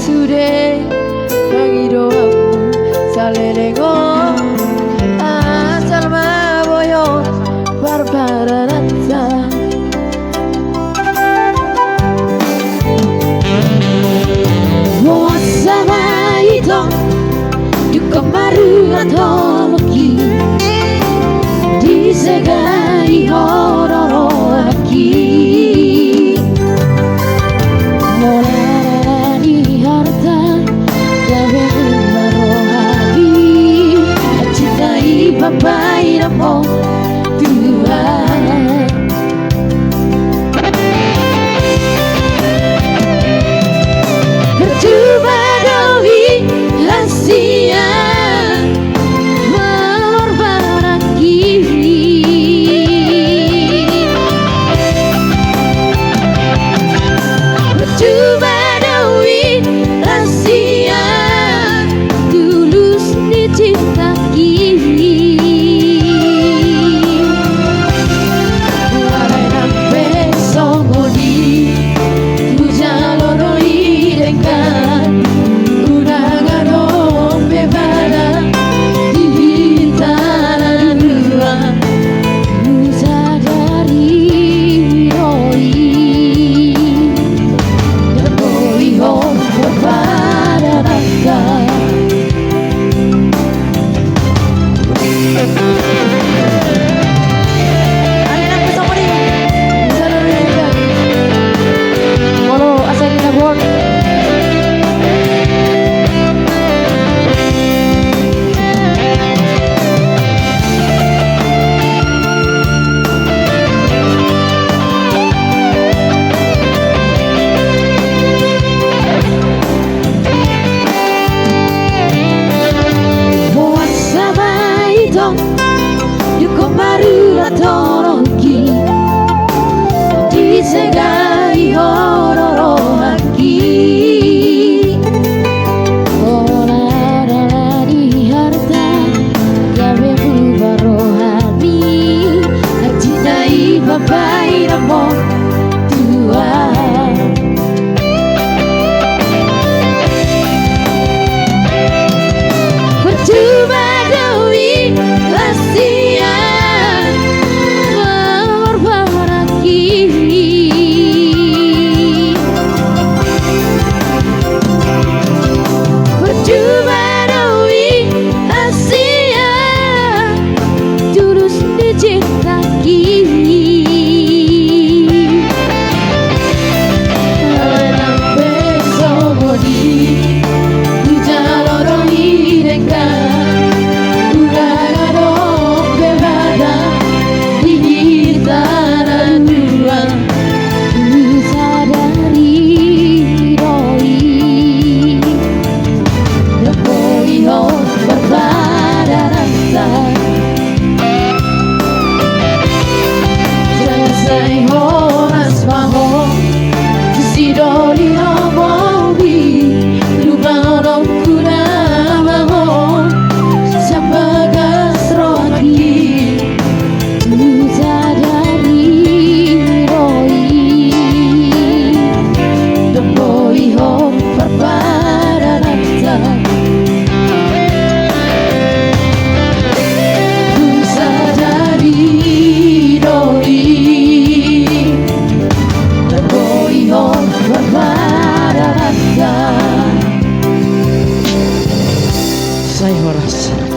sude Pagiro apu Salerego Salma boyo Barbara razza Moasa ito Duka maru atoloki Disegai hororo aki Molarani harta Gawe marohabi Cintai papai namo Tuhan Percuma dawi hasia Yuko maru atoloki Disegai hororo haki Olarani harta Gawe barohani Cintai papai namo Tuhan Percuma dawi hasia Barbaraki Percuma dawi hasia Tulus dicintaki Nampe somodi Ujaloro hidengan Saya horas.